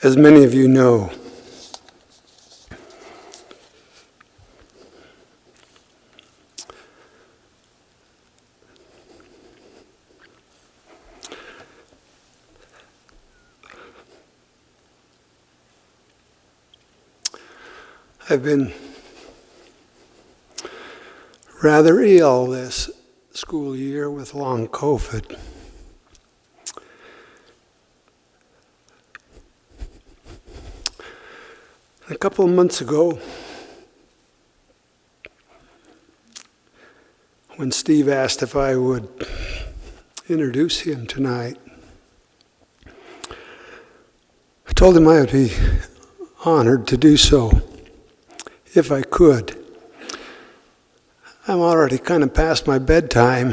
As many of you know, I've been rather ill this school year with long COVID. A couple of months ago, when Steve asked if I would introduce him tonight, I told him I would be honored to do so if I could. I'm already kind of past my bedtime.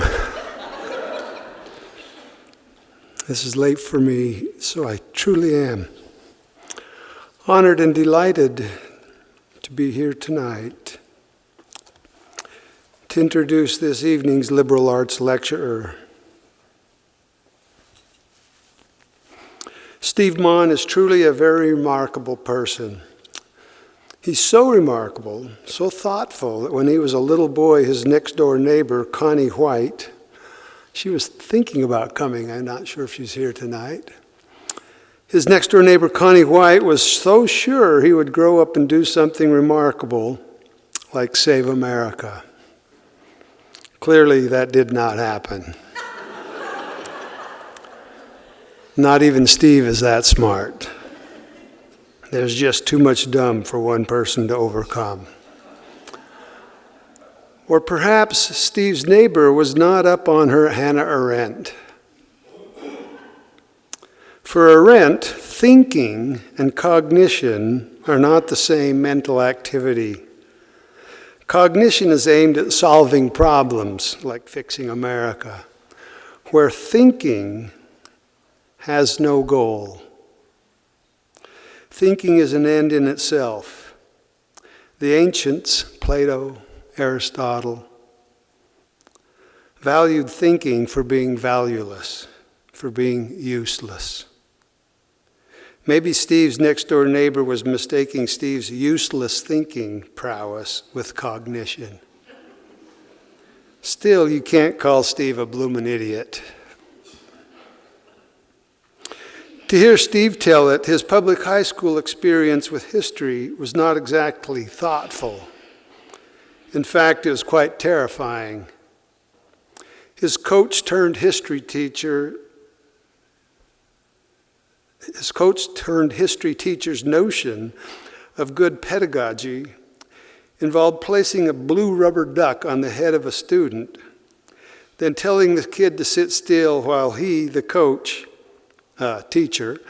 This is late for me, so I truly am honored and delighted to be here tonight to introduce this evening's liberal arts lecturer. Steve Maughan is truly a very remarkable person. He's so remarkable, so thoughtful, that when he was a little boy, his next-door neighbor, Connie White, she was thinking about coming. I'm not sure if she's here tonight. His next-door neighbor, Connie White, was so sure he would grow up and do something remarkable, like save America. Clearly, that did not happen. Not even Steve is that smart. There's just too much dumb for one person to overcome. Or perhaps Steve's neighbor was not up on her Hannah Arendt. For Arendt, thinking and cognition are not the same mental activity. Cognition is aimed at solving problems, like fixing America, where thinking has no goal. Thinking is an end in itself. The ancients, Plato, Aristotle, valued thinking for being valueless, for being useless. Maybe Steve's next-door neighbor was mistaking Steve's useless thinking prowess with cognition. Still, you can't call Steve a bloomin' idiot. To hear Steve tell it, his public high school experience with history was not exactly thoughtful. In fact, it was quite terrifying. His coach-turned-history teacher's notion of good pedagogy involved placing a blue rubber duck on the head of a student, then telling the kid to sit still while he, the coach, teacher,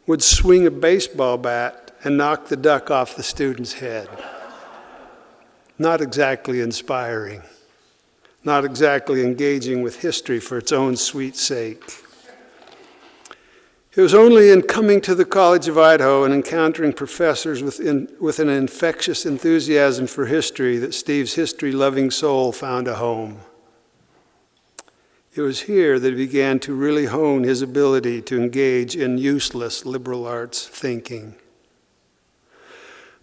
would swing a baseball bat and knock the duck off the student's head. Not exactly inspiring. Not exactly engaging with history for its own sweet sake. It was only in coming to the College of Idaho and encountering professors with an infectious enthusiasm for history that Steve's history-loving soul found a home. It was here that he began to really hone his ability to engage in useless liberal arts thinking.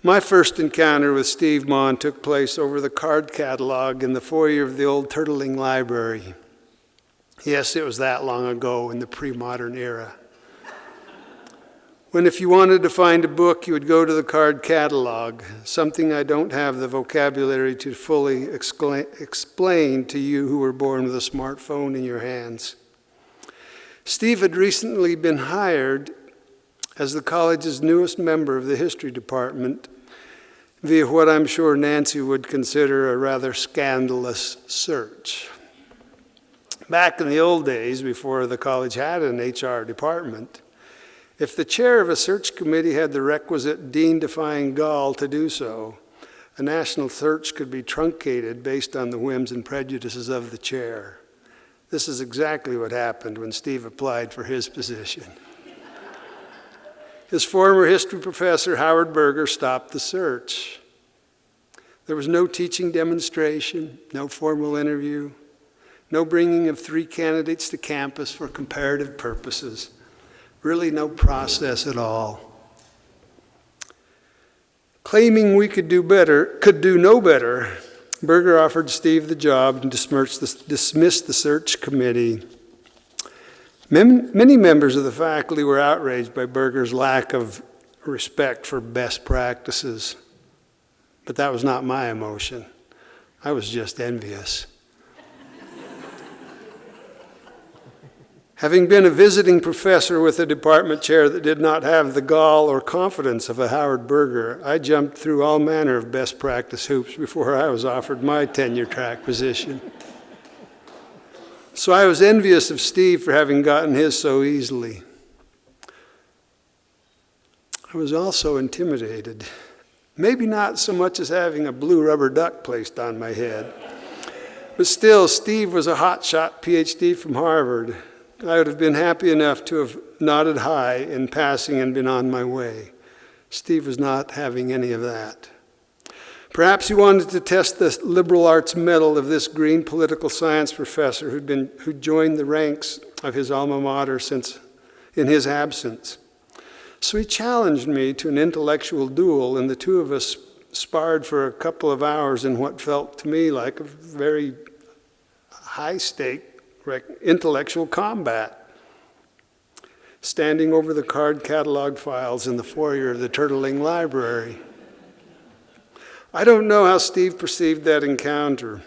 My first encounter with Steve Maughan took place over the card catalog in the foyer of the old Turtling Library. Yes, it was that long ago in the pre-modern era. When if you wanted to find a book, you would go to the card catalog, something I don't have the vocabulary to fully explain to you who were born with a smartphone in your hands. Steve had recently been hired as the college's newest member of the history department via what I'm sure Nancy would consider a rather scandalous search. Back in the old days, before the college had an HR department, if the chair of a search committee had the requisite dean-defying gall to do so, a national search could be truncated based on the whims and prejudices of the chair. This is exactly what happened when Steve applied for his position. His former history professor, Howard Berger, stopped the search. There was no teaching demonstration, no formal interview, no bringing of 3 candidates to campus for comparative purposes. Really no process at all. Claiming we could do no better, Berger offered Steve the job and dismissed the search committee. Many members of the faculty were outraged by Berger's lack of respect for best practices, but that was not my emotion. I was just envious. Having been a visiting professor with a department chair that did not have the gall or confidence of a Howard Berger, I jumped through all manner of best practice hoops before I was offered my tenure track position. So I was envious of Steve for having gotten his so easily. I was also intimidated, maybe not so much as having a blue rubber duck placed on my head, but still, Steve was a hotshot PhD from Harvard. I would have been happy enough to have nodded hi in passing and been on my way. Steve was not having any of that. Perhaps he wanted to test the liberal arts mettle of this green political science professor who'd joined the ranks of his alma mater in his absence. So he challenged me to an intellectual duel, and the two of us sparred for a couple of hours in what felt to me like a very high-stake intellectual combat, standing over the card catalog files in the foyer of the Turtling Library. I don't know how Steve perceived that encounter.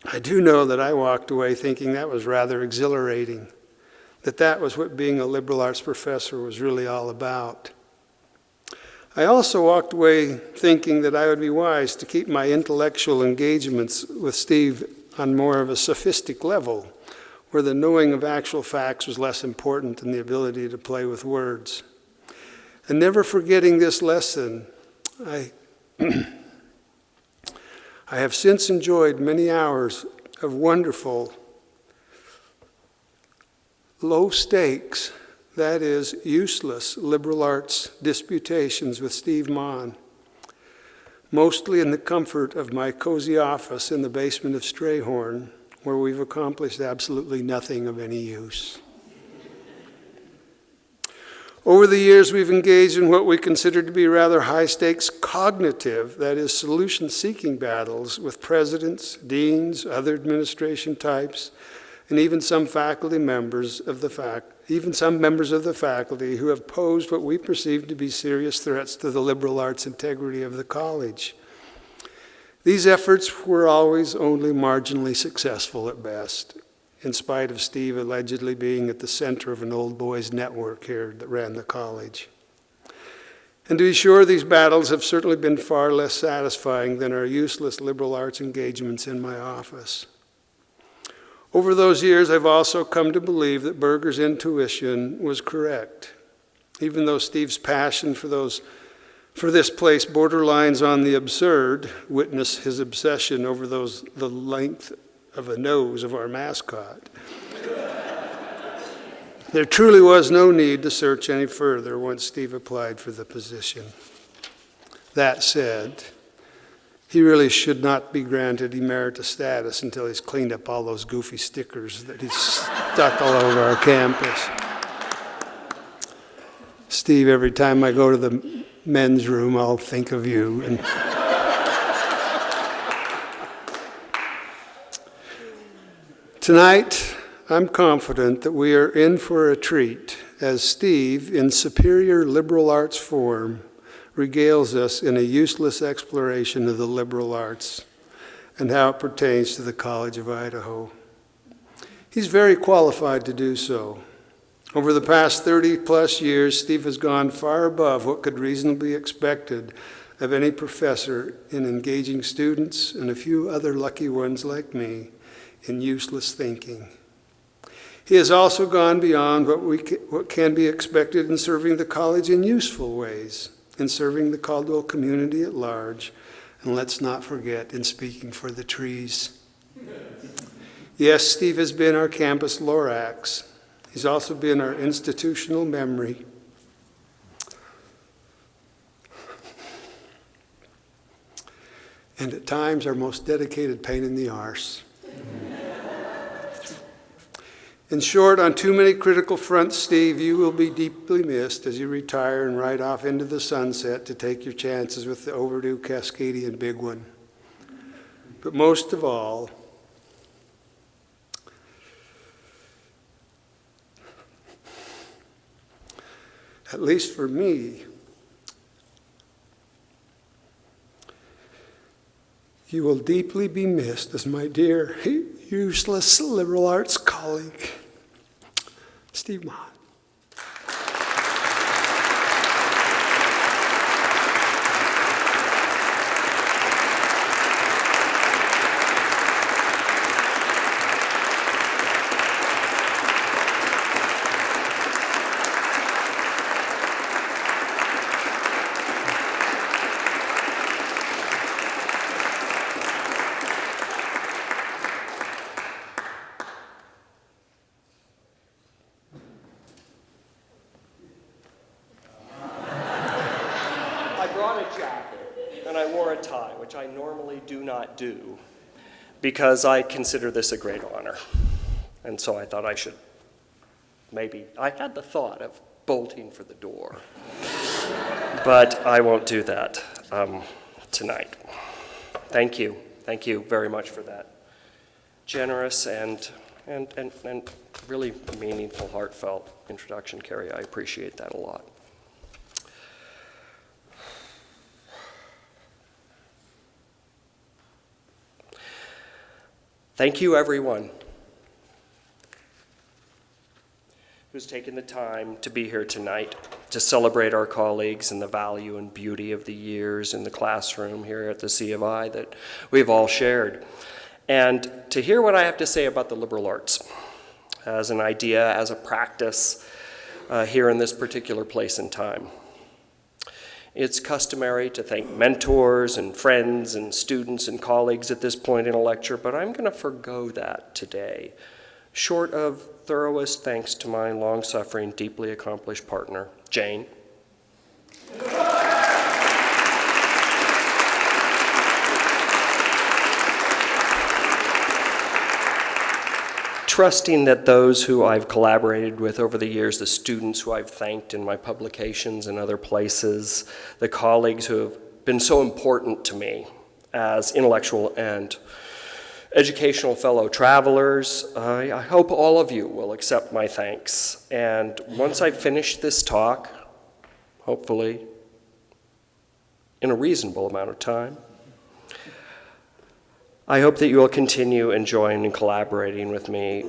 I do know that I walked away thinking that was rather exhilarating, that was what being a liberal arts professor was really all about. I also walked away thinking that I would be wise to keep my intellectual engagements with Steve on more of a sophistic level, where the knowing of actual facts was less important than the ability to play with words. And never forgetting this lesson, I have since enjoyed many hours of wonderful, low stakes, that is, useless liberal arts disputations with Steve Maughan, mostly in the comfort of my cozy office in the basement of Strayhorn, where we've accomplished absolutely nothing of any use. Over the years, we've engaged in what we consider to be rather high-stakes cognitive, that is, solution-seeking battles with presidents, deans, other administration types, and even some members of the faculty who have posed what we perceive to be serious threats to the liberal arts integrity of the college. These efforts were always only marginally successful at best, in spite of Steve allegedly being at the center of an old boys network here that ran the college. And to be sure, these battles have certainly been far less satisfying than our useless liberal arts engagements in my office. Over those years, I've also come to believe that Berger's intuition was correct, even though Steve's passion for this place borderlines on the absurd, witness his obsession over the length of a nose of our mascot. There truly was no need to search any further once Steve applied for the position. That said, he really should not be granted emeritus status until he's cleaned up all those goofy stickers that he's stuck all over our campus. Steve, every time I go to the men's room, I'll think of you. And tonight, I'm confident that we are in for a treat as Steve, in superior liberal arts form, regales us in a useless exploration of the liberal arts and how it pertains to the College of Idaho. He's very qualified to do so. Over the past 30-plus years, Steve has gone far above what could reasonably be expected of any professor in engaging students and a few other lucky ones like me in useless thinking. He has also gone beyond what can be expected in serving the college in useful ways, in serving the Caldwell community at large, and let's not forget, in speaking for the trees. Yes, Steve has been our campus Lorax. He's also been our institutional memory. And at times, our most dedicated pain in the arse. In short, on too many critical fronts, Steve, you will be deeply missed as you retire and ride off into the sunset to take your chances with the overdue Cascadian big one. But most of all, at least for me, you will deeply be missed as my dear, useless liberal arts colleague, Steve Maughan. I normally do not do because I consider this a great honor. And so I thought I should I had the thought of bolting for the door, but I won't do that tonight. Thank you. Thank you very much for that generous and really meaningful, heartfelt introduction, Carrie. I appreciate that a lot. Thank you, everyone who's taken the time to be here tonight to celebrate our colleagues and the value and beauty of the years in the classroom here at the C of I that we've all shared, and to hear what I have to say about the liberal arts as an idea, as a practice here in this particular place and time. It's customary to thank mentors and friends and students and colleagues at this point in a lecture, but I'm going to forgo that today, short of thoroughest thanks to my long-suffering, deeply accomplished partner, Jane. Trusting that those who I've collaborated with over the years, the students who I've thanked in my publications and other places, the colleagues who have been so important to me as intellectual and educational fellow travelers, I hope all of you will accept my thanks. And once I finish this talk, hopefully in a reasonable amount of time, I hope that you will continue enjoying and collaborating with me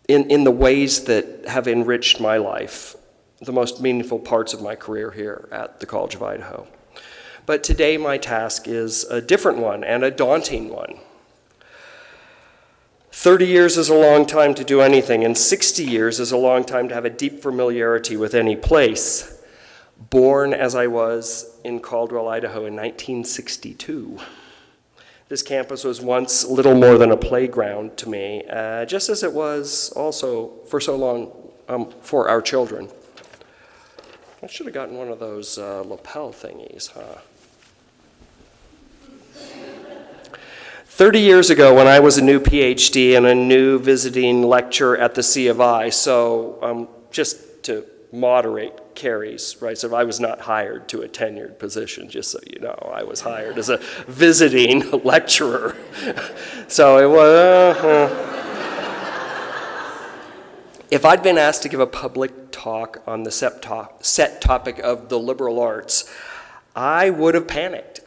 in the ways that have enriched my life, the most meaningful parts of my career here at the College of Idaho. But today my task is a different one and a daunting one. 30 years is a long time to do anything, and 60 years is a long time to have a deep familiarity with any place. Born as I was in Caldwell, Idaho in 1962. This campus was once little more than a playground to me, just as it was also for so long for our children. I should have gotten one of those lapel thingies, huh? 30 years ago, when I was a new PhD and a new visiting lecturer at the C of I, so just to moderate Carrie's, right? So I was not hired to a tenured position, just so you know. I was hired as a visiting lecturer. So it was, if I'd been asked to give a public talk on the set topic of the liberal arts, I would have panicked.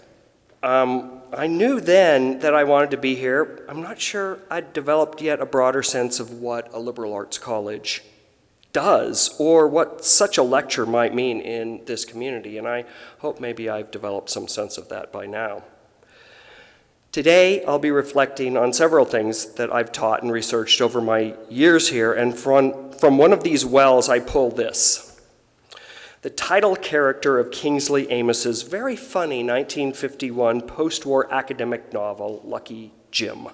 I knew then that I wanted to be here. I'm not sure I'd developed yet a broader sense of what a liberal arts college does or what such a lecture might mean in this community, and I hope maybe I've developed some sense of that by now. Today, I'll be reflecting on several things that I've taught and researched over my years here, and from one of these wells, I pull this. The title character of Kingsley Amos's very funny 1951 post-war academic novel, Lucky Jim. I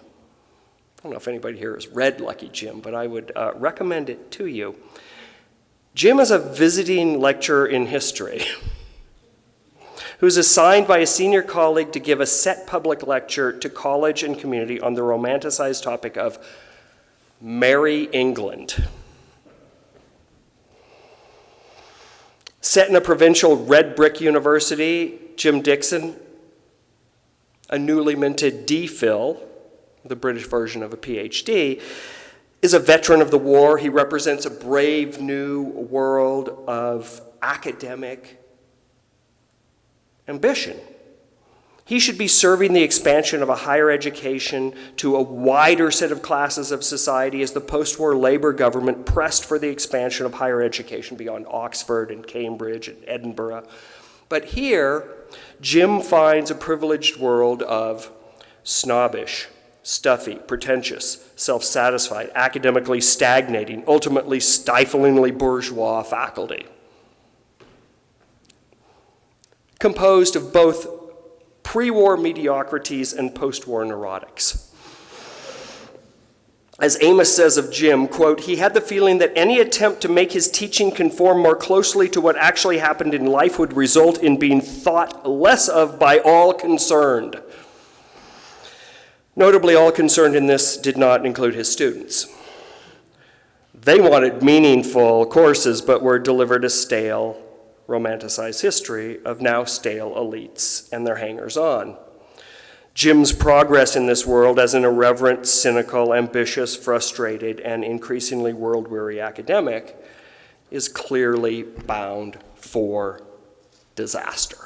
don't know if anybody here has read Lucky Jim, but I would recommend it to you. Jim is a visiting lecturer in history who's assigned by a senior colleague to give a set public lecture to college and community on the romanticized topic of Merry England. Set in a provincial red brick university, Jim Dixon, a newly minted DPhil, the British version of a PhD, is a veteran of the war. He represents a brave new world of academic ambition. He should be serving the expansion of a higher education to a wider set of classes of society as the post-war Labour government pressed for the expansion of higher education beyond Oxford and Cambridge and Edinburgh. But here, Jim finds a privileged world of snobbish, stuffy, pretentious, self-satisfied, academically stagnating, ultimately stiflingly bourgeois faculty, composed of both pre-war mediocrities and post-war neurotics. As Amos says of Jim, quote, he had the feeling that any attempt to make his teaching conform more closely to what actually happened in life would result in being thought less of by all concerned. Notably, all concerned in this did not include his students. They wanted meaningful courses, but were delivered a stale, romanticized history of now stale elites and their hangers-on. Jim's progress in this world as an irreverent, cynical, ambitious, frustrated, and increasingly world-weary academic is clearly bound for disaster.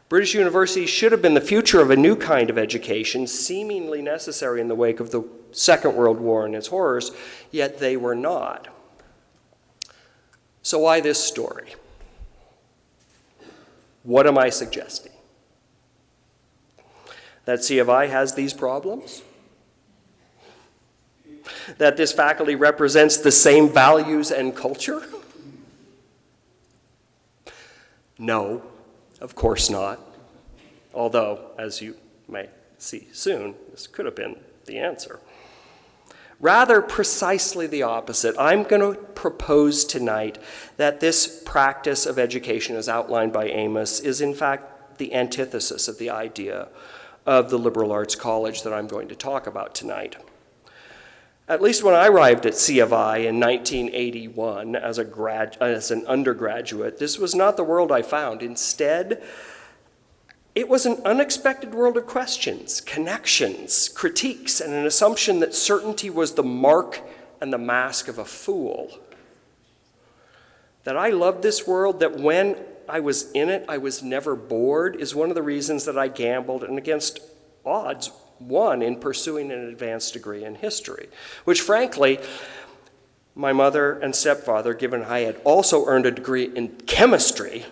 British universities should have been the future of a new kind of education, seemingly necessary in the wake of the Second World War and its horrors, yet they were not. So why this story? What am I suggesting? That C of I has these problems? That this faculty represents the same values and culture? No, of course not. Although, as you may see soon, this could have been the answer. Rather, precisely the opposite. I'm going to propose tonight that this practice of education as outlined by Amos is in fact the antithesis of the idea of the liberal arts college that I'm going to talk about tonight. At least when I arrived at C of I in 1981 as an undergraduate, this was not the world I found. Instead, it was an unexpected world of questions, connections, critiques, and an assumption that certainty was the mark and the mask of a fool. That I loved this world, that when I was in it, I was never bored, is one of the reasons that I gambled and against odds won in pursuing an advanced degree in history, which frankly, my mother and stepfather, given I had also earned a degree in chemistry,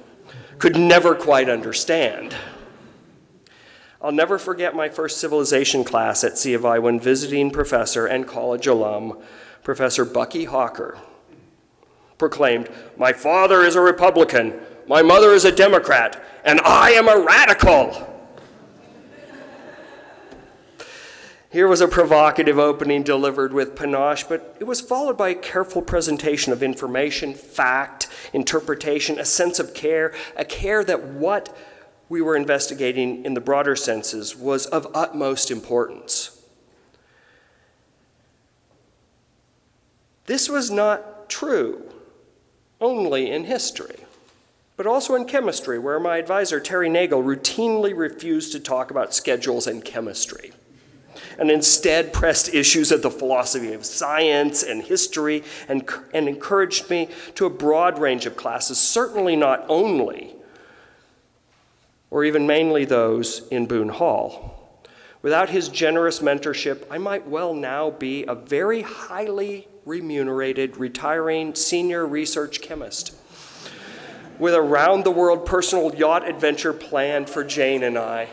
could never quite understand. I'll never forget my first civilization class at C of I when visiting professor and college alum, Professor Bucky Hawker, proclaimed, "My father is a Republican, my mother is a Democrat, and I am a radical." Here was a provocative opening delivered with panache, but it was followed by a careful presentation of information, fact, interpretation, a sense of care, a care that what we were investigating in the broader senses was of utmost importance. This was not true only in history, but also in chemistry, where my advisor, Terry Nagel, routinely refused to talk about schedules and chemistry, and instead pressed issues of the philosophy of science and history and encouraged me to a broad range of classes, certainly not only or even mainly those in Boone Hall. Without his generous mentorship, I might well now be a very highly remunerated, retiring senior research chemist with a round-the-world personal yacht adventure planned for Jane and I.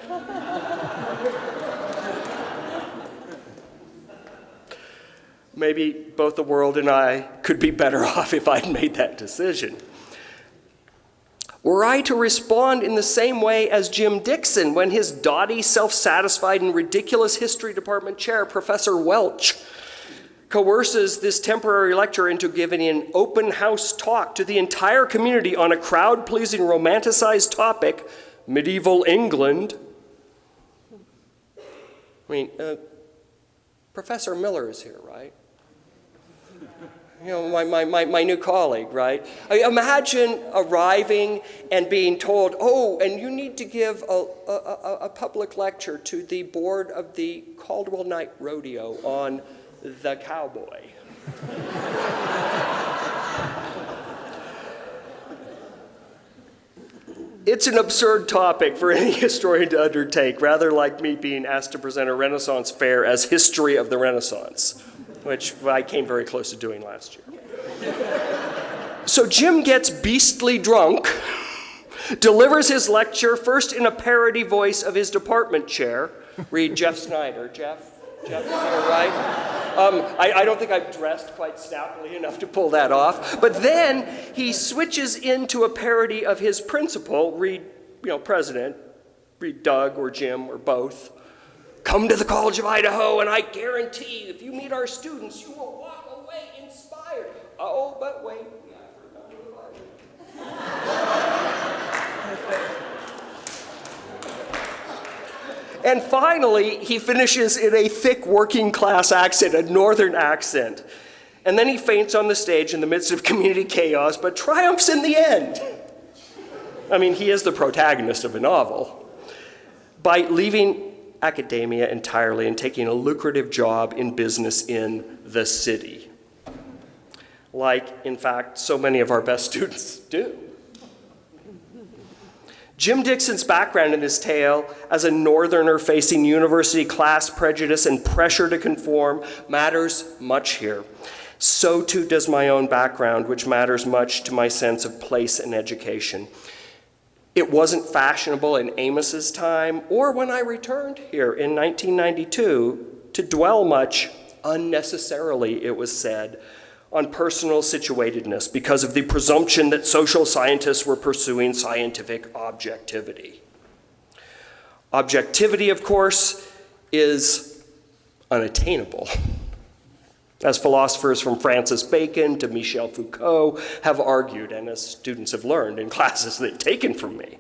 Maybe both the world and I could be better off if I'd made that decision. Were I to respond in the same way as Jim Dixon when his dotty, self-satisfied, and ridiculous history department chair, Professor Welch, coerces this temporary lecturer into giving an open house talk to the entire community on a crowd-pleasing, romanticized topic, medieval England. I mean, Professor Miller is here, right? You know, my new colleague, right? Imagine arriving and being told, oh, and you need to give a public lecture to the board of the Caldwell Night Rodeo on the cowboy. It's an absurd topic for any historian to undertake, rather like me being asked to present a Renaissance fair as history of the Renaissance, which I came very close to doing last year. So Jim gets beastly drunk, delivers his lecture first in a parody voice of his department chair. Read Jeff Snyder. Jeff, is that all right? I don't think I've dressed quite snappily enough to pull that off. But then he switches into a parody of his principal, read, president, read Doug or Jim or both. Come to the College of Idaho, and I guarantee if you meet our students, you will walk away inspired. Oh, but wait. And finally, he finishes in a thick working class accent, a northern accent. And then he faints on the stage in the midst of community chaos, but triumphs in the end. I mean, he is the protagonist of a novel. By leaving academia entirely and taking a lucrative job in business in the city. Like, in fact, so many of our best students do. Jim Dixon's background in this tale as a northerner facing university class prejudice and pressure to conform matters much here. So too does my own background, which matters much to my sense of place and education. It wasn't fashionable in Amos's time or when I returned here in 1992 to dwell much, unnecessarily it was said, on personal situatedness because of the presumption that social scientists were pursuing scientific objectivity. Objectivity, of course, is unattainable. As philosophers from Francis Bacon to Michel Foucault have argued, and as students have learned in classes they've taken from me.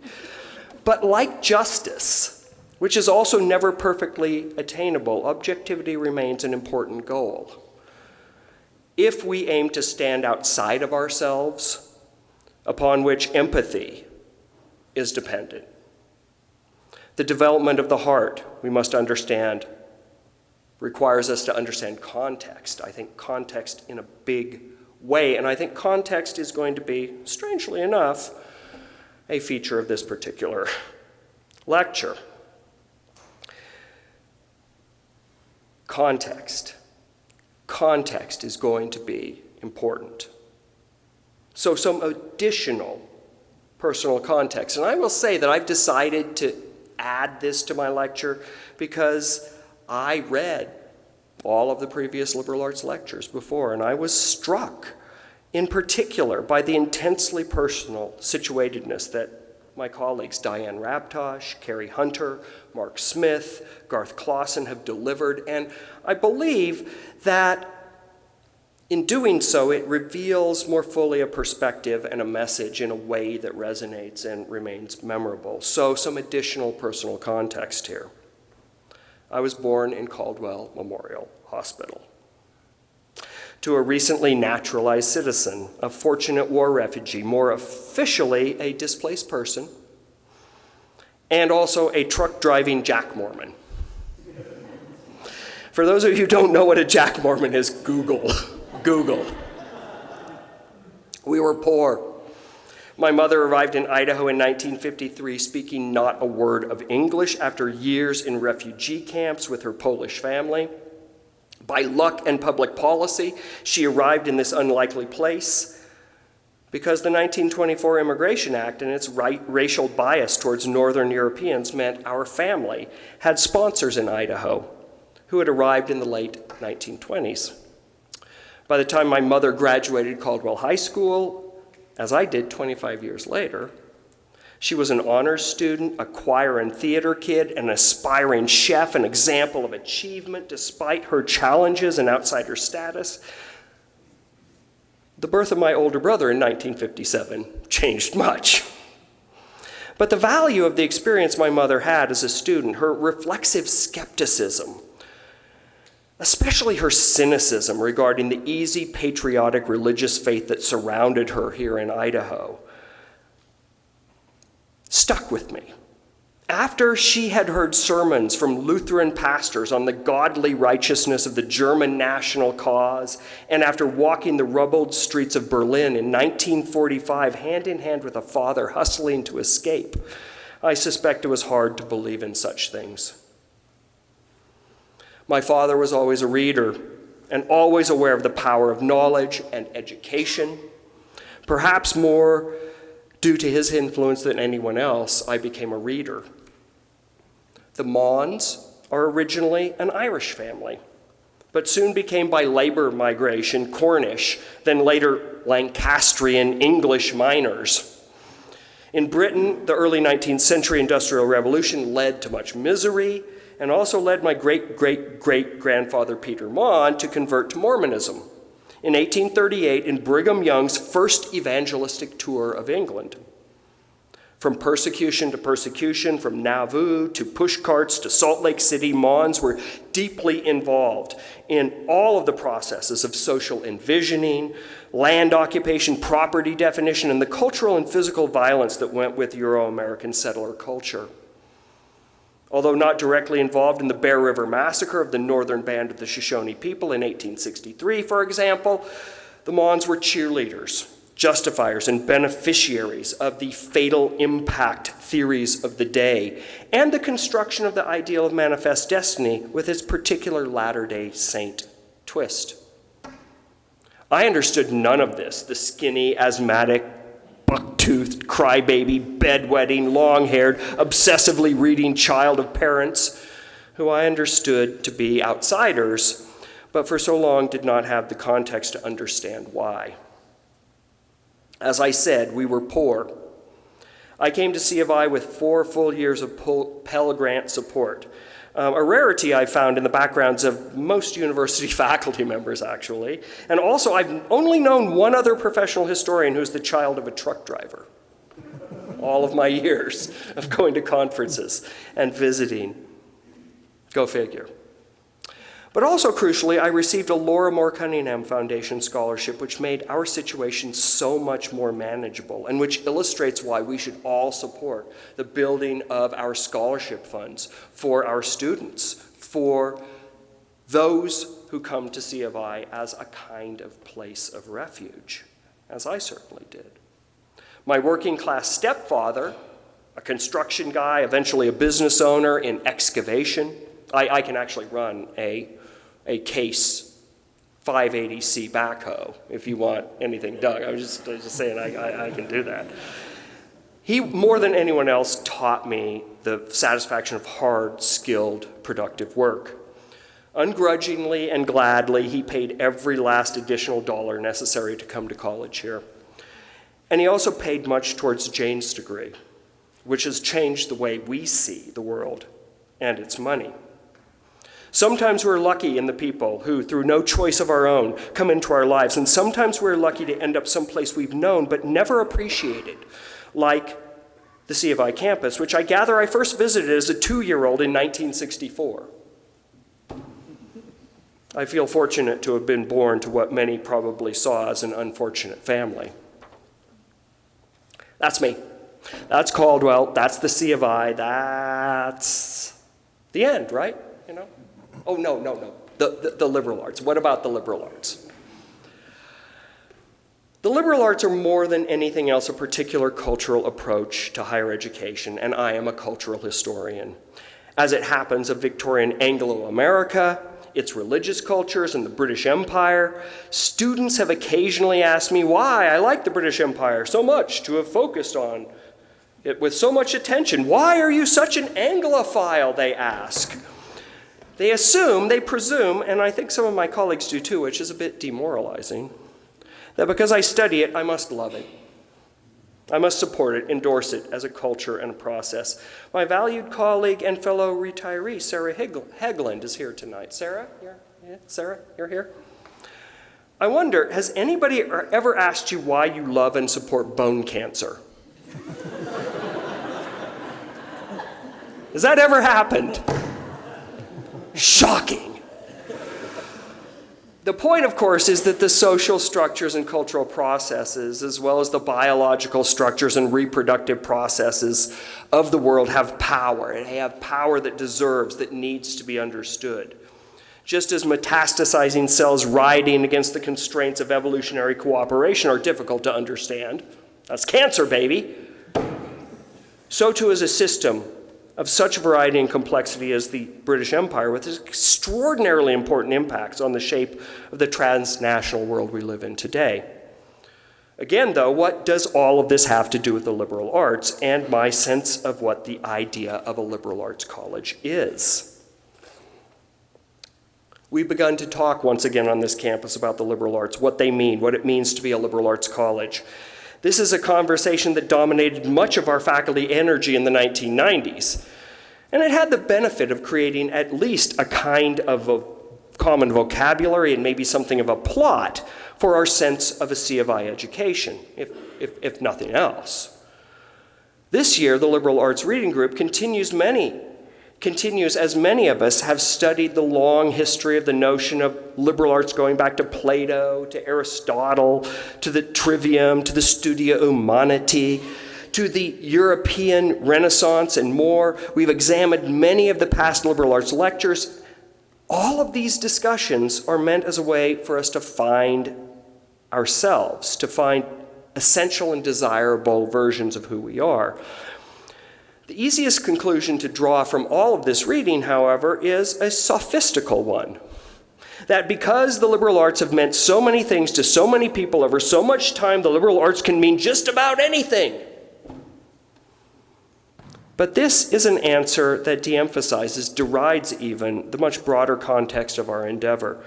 But like justice, which is also never perfectly attainable, objectivity remains an important goal. If we aim to stand outside of ourselves, upon which empathy is dependent. The development of the heart, we must understand, requires us to understand context. I think context in a big way, and I think context is going to be, strangely enough, a feature of this particular lecture. Context. Context is going to be important. So some additional personal context. And I will say that I've decided to add this to my lecture because I read all of the previous liberal arts lectures before, and I was struck in particular by the intensely personal situatedness that my colleagues Diane Rabtosh, Carrie Hunter, Mark Smith, Garth Clausen have delivered, and I believe that in doing so, it reveals more fully a perspective and a message in a way that resonates and remains memorable. So some additional personal context here. I was born in Caldwell Memorial Hospital to a recently naturalized citizen, a fortunate war refugee, more officially a displaced person, and also a truck-driving Jack Mormon. For those of you who don't know what a Jack Mormon is, Google. We were poor. My mother arrived in Idaho in 1953 speaking not a word of English after years in refugee camps with her Polish family. By luck and public policy, she arrived in this unlikely place because the 1924 Immigration Act and its racial bias towards Northern Europeans meant our family had sponsors in Idaho who had arrived in the late 1920s. By the time my mother graduated Caldwell High School, as I did 25 years later, she was an honors student, a choir and theater kid, an aspiring chef, an example of achievement despite her challenges and outsider status. The birth of my older brother in 1957 changed much. But the value of the experience my mother had as a student, her reflexive skepticism, especially her cynicism regarding the easy, patriotic religious faith that surrounded her here in Idaho, stuck with me. After she had heard sermons from Lutheran pastors on the godly righteousness of the German national cause, and after walking the rubbled streets of Berlin in 1945 hand in hand with a father hustling to escape, I suspect it was hard to believe in such things. My father was always a reader and always aware of the power of knowledge and education. Perhaps more due to his influence than anyone else, I became a reader. The Maughans are originally an Irish family, but soon became by labor migration Cornish, then later Lancastrian English miners. In Britain, the early 19th century Industrial Revolution led to much misery and also led my great-great-great-grandfather Peter Maughan to convert to Mormonism in 1838 in Brigham Young's first evangelistic tour of England. From persecution to persecution, from Nauvoo to pushcarts to Salt Lake City, Maughans were deeply involved in all of the processes of social envisioning, land occupation, property definition, and the cultural and physical violence that went with Euro-American settler culture. Although not directly involved in the Bear River Massacre of the Northern Band of the Shoshone people in 1863, for example, the Maughans were cheerleaders, justifiers, and beneficiaries of the fatal impact theories of the day and the construction of the ideal of manifest destiny with its particular Latter-day Saint twist. I understood none of this, the skinny, asthmatic, buck-toothed, crybaby, bedwetting, long-haired, obsessively reading child of parents who I understood to be outsiders, but for so long did not have the context to understand why. As I said, we were poor. I came to C of I with 4 full years of Pell Grant support, a rarity I found in the backgrounds of most university faculty members, actually. And also, I've only known one other professional historian who's the child of a truck driver. All of my years of going to conferences and visiting. Go figure. But also crucially, I received a Laura Moore Cunningham Foundation scholarship, which made our situation so much more manageable and which illustrates why we should all support the building of our scholarship funds for our students, for those who come to C of I as a kind of place of refuge, as I certainly did. My working class stepfather, a construction guy, eventually a business owner in excavation, I can actually run a Case 580C backhoe if you want anything dug. I was just saying I can do that. He, more than anyone else, taught me the satisfaction of hard, skilled, productive work. Ungrudgingly and gladly, he paid every last additional dollar necessary to come to college here. And he also paid much towards Jane's degree, which has changed the way we see the world and its money. Sometimes we're lucky in the people who, through no choice of our own, come into our lives, and sometimes we're lucky to end up someplace we've known but never appreciated, like the C of I campus, which I gather I first visited as a 2-year-old in 1964. I feel fortunate to have been born to what many probably saw as an unfortunate family. That's me. That's Caldwell. That's the C of I. That's the end, right? You know? Oh, no. The liberal arts. What about the liberal arts? The liberal arts are more than anything else a particular cultural approach to higher education, and I am a cultural historian. As it happens, of Victorian Anglo-America, its religious cultures, and the British Empire, students have occasionally asked me why I like the British Empire so much, to have focused on it with so much attention. Why are you such an Anglophile, they ask. They assume, they presume, and I think some of my colleagues do too, which is a bit demoralizing, that because I study it, I must love it. I must support it, endorse it as a culture and a process. My valued colleague and fellow retiree, Sarah Hegland, is here tonight. Sarah, Sarah, you're here? I wonder, has anybody ever asked you why you love and support bone cancer? Has that ever happened? Shocking. The point, of course, is that the social structures and cultural processes, as well as the biological structures and reproductive processes of the world, have power. And they have power that deserves, that needs to be understood. Just as metastasizing cells riding against the constraints of evolutionary cooperation are difficult to understand, that's cancer, baby, so too is a system of such variety and complexity as the British Empire, with extraordinarily important impacts on the shape of the transnational world we live in today. Again, though, what does all of this have to do with the liberal arts and my sense of what the idea of a liberal arts college is? We've begun to talk once again on this campus about the liberal arts, what they mean, what it means to be a liberal arts college. This is a conversation that dominated much of our faculty energy in the 1990s, and it had the benefit of creating at least a kind of a common vocabulary and maybe something of a plot for our sense of a C of I education, if nothing else. This year, the Liberal Arts Reading Group continues as many of us have studied the long history of the notion of liberal arts going back to Plato, to Aristotle, to the Trivium, to the Studia Humanitae, to the European Renaissance and more. We've examined many of the past liberal arts lectures. All of these discussions are meant as a way for us to find ourselves, to find essential and desirable versions of who we are. The easiest conclusion to draw from all of this reading, however, is a sophistical one. That because the liberal arts have meant so many things to so many people over so much time, the liberal arts can mean just about anything. But this is an answer that de-emphasizes, derides even, the much broader context of our endeavor.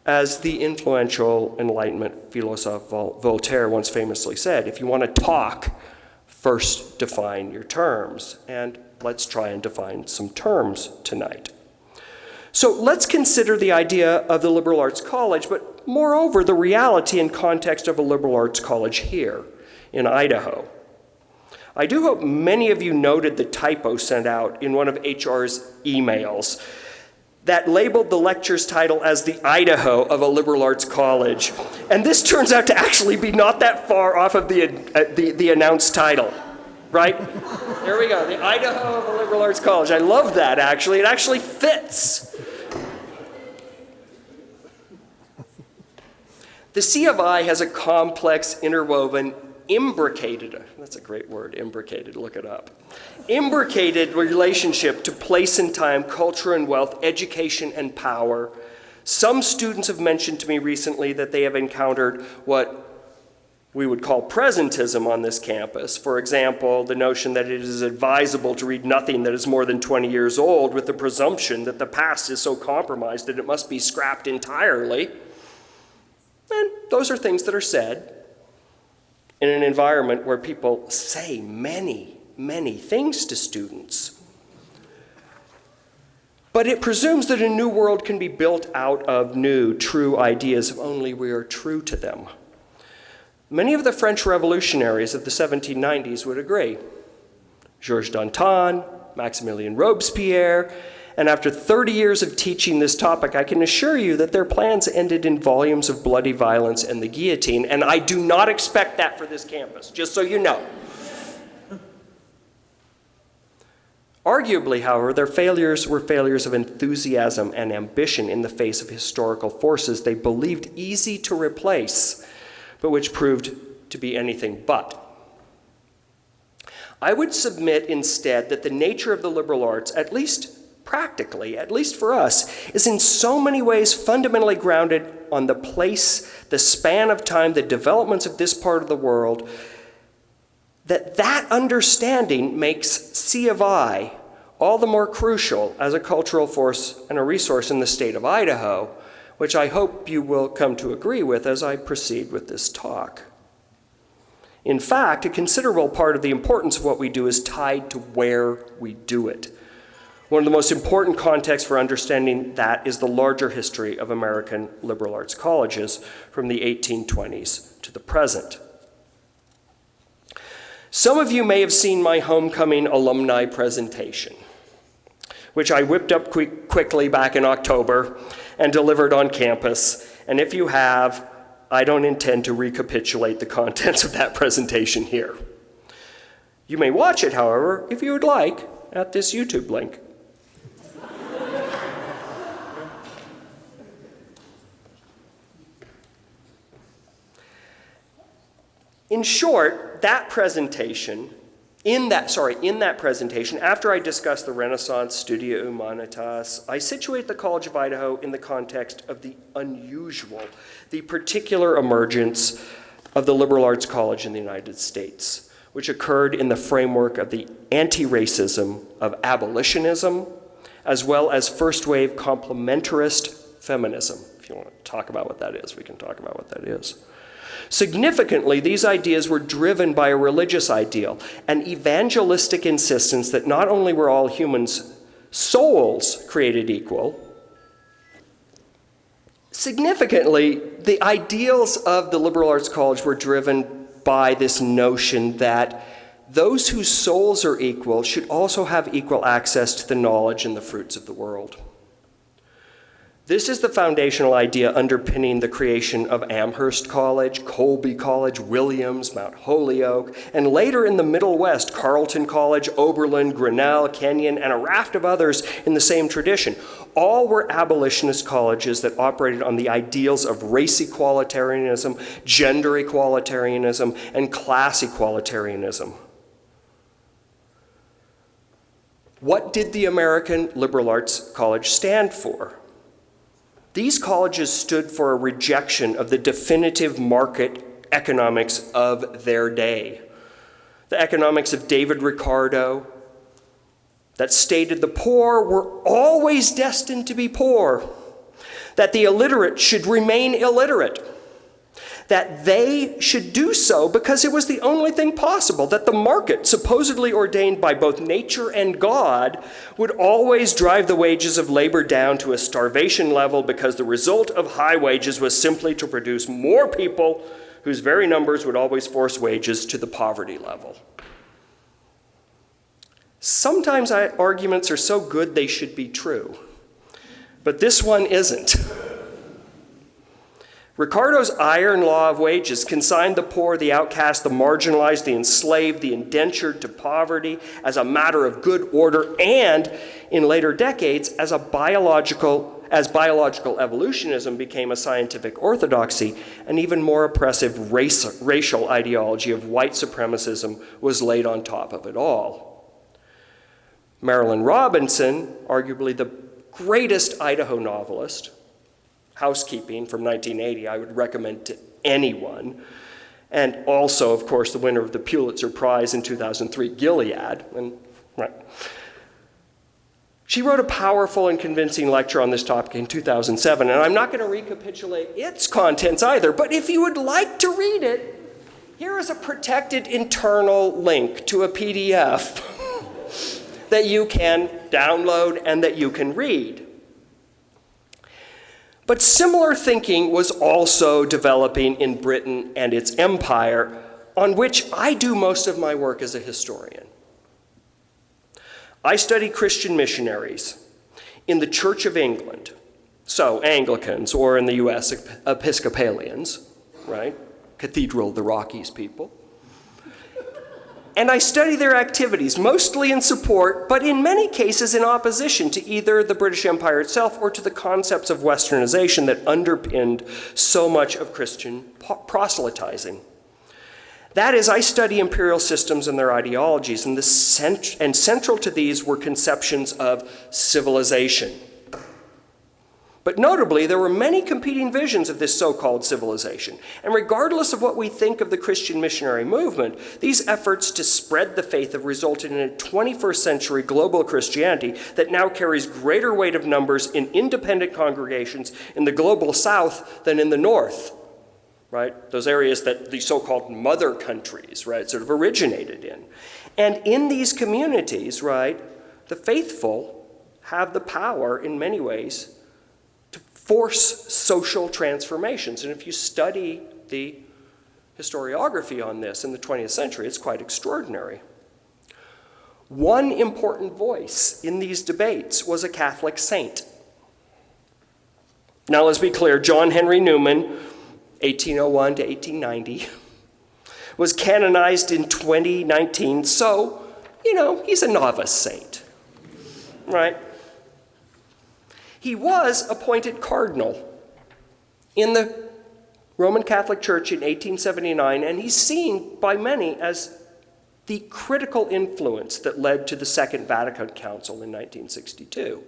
As the influential Enlightenment philosopher Voltaire once famously said, if you want to talk, first define your terms. And let's try and define some terms tonight. So let's consider the idea of the liberal arts college, but moreover, the reality and context of a liberal arts college here in Idaho. I do hope many of you noted the typo sent out in one of HR's emails that labeled the lecture's title as the Idaho of a liberal arts college. And this turns out to actually be not that far off of the announced title, right? There we go, the Idaho of a liberal arts college. I love that, actually. It actually fits. The C of I has a complex, interwoven, imbricated, that's a great word, imbricated, look it up. Imbricated relationship to place and time, culture and wealth, education and power. Some students have mentioned to me recently that they have encountered what we would call presentism on this campus. For example, the notion that it is advisable to read nothing that is more than 20 years old with the presumption that the past is so compromised that it must be scrapped entirely. And those are things that are said in an environment where people say many, many things to students. But it presumes that a new world can be built out of new, true ideas if only we are true to them. Many of the French revolutionaries of the 1790s would agree. Georges Danton, Maximilien Robespierre, and after 30 years of teaching this topic, I can assure you that their plans ended in volumes of bloody violence and the guillotine, and I do not expect that for this campus, just so you know. Arguably, however, their failures were failures of enthusiasm and ambition in the face of historical forces they believed easy to replace, but which proved to be anything but. I would submit instead that the nature of the liberal arts, at least practically, at least for us, is in so many ways fundamentally grounded on the place, the span of time, the developments of this part of the world, that understanding makes C of I all the more crucial as a cultural force and a resource in the state of Idaho, which I hope you will come to agree with as I proceed with this talk. In fact, a considerable part of the importance of what we do is tied to where we do it. One of the most important contexts for understanding that is the larger history of American liberal arts colleges from the 1820s to the present. Some of you may have seen my homecoming alumni presentation. which I whipped up quickly back in October and delivered on campus. And if you have, I don't intend to recapitulate the contents of that presentation here. You may watch it, however, if you would like, at this YouTube link. In short, in that presentation, after I discuss the Renaissance, Studia Humanitas, I situate the College of Idaho in the context of the unusual, the particular emergence of the liberal arts college in the United States, which occurred in the framework of the anti-racism of abolitionism, as well as first-wave complementarist feminism. If you want to talk about what that is, we can talk about what that is. Significantly, these ideas were driven by a religious ideal, an evangelistic insistence that not only were all humans' souls created equal, significantly, the ideals of the liberal arts college were driven by this notion that those whose souls are equal should also have equal access to the knowledge and the fruits of the world. This is the foundational idea underpinning the creation of Amherst College, Colby College, Williams, Mount Holyoke, and later in the Middle West, Carleton College, Oberlin, Grinnell, Kenyon, and a raft of others in the same tradition. All were abolitionist colleges that operated on the ideals of race equalitarianism, gender equalitarianism, and class equalitarianism. What did the American Liberal Arts College stand for? These colleges stood for a rejection of the definitive market economics of their day. The economics of David Ricardo that stated the poor were always destined to be poor, that the illiterate should remain illiterate, that they should do so because it was the only thing possible, that the market, supposedly ordained by both nature and God, would always drive the wages of labor down to a starvation level because the result of high wages was simply to produce more people whose very numbers would always force wages to the poverty level. Sometimes arguments are so good they should be true, but this one isn't. Ricardo's iron law of wages consigned the poor, the outcast, the marginalized, the enslaved, the indentured to poverty as a matter of good order, and in later decades, as biological evolutionism became a scientific orthodoxy, an even more oppressive racial ideology of white supremacism was laid on top of it all. Marilynne Robinson, arguably the greatest Idaho novelist, Housekeeping from 1980, I would recommend to anyone. And also, of course, the winner of the Pulitzer Prize in 2003, Gilead. She wrote a powerful and convincing lecture on this topic in 2007, and I'm not going to recapitulate its contents either, but if you would like to read it, here is a protected internal link to a PDF that you can download and that you can read. But similar thinking was also developing in Britain and its empire, on which I do most of my work as a historian. I study Christian missionaries in the Church of England, so Anglicans, or in the US, Episcopalians, right? Cathedral of the Rockies people. And I study their activities, mostly in support, but in many cases in opposition to either the British Empire itself or to the concepts of westernization that underpinned so much of Christian proselytizing. That is, I study imperial systems and their ideologies, and central to these were conceptions of civilization. But notably, there were many competing visions of this so-called civilization. And regardless of what we think of the Christian missionary movement, these efforts to spread the faith have resulted in a 21st century global Christianity that now carries greater weight of numbers in independent congregations in the global south than in the north, right? Those areas that the so-called mother countries, right, sort of originated in. And in these communities, right, the faithful have the power in many ways force social transformations. And if you study the historiography on this in the 20th century, it's quite extraordinary. One important voice in these debates was a Catholic saint. Now, let's be clear, John Henry Newman, 1801 to 1890, was canonized in 2019, so, he's a novice saint, right? He was appointed cardinal in the Roman Catholic Church in 1879, and he's seen by many as the critical influence that led to the Second Vatican Council in 1962.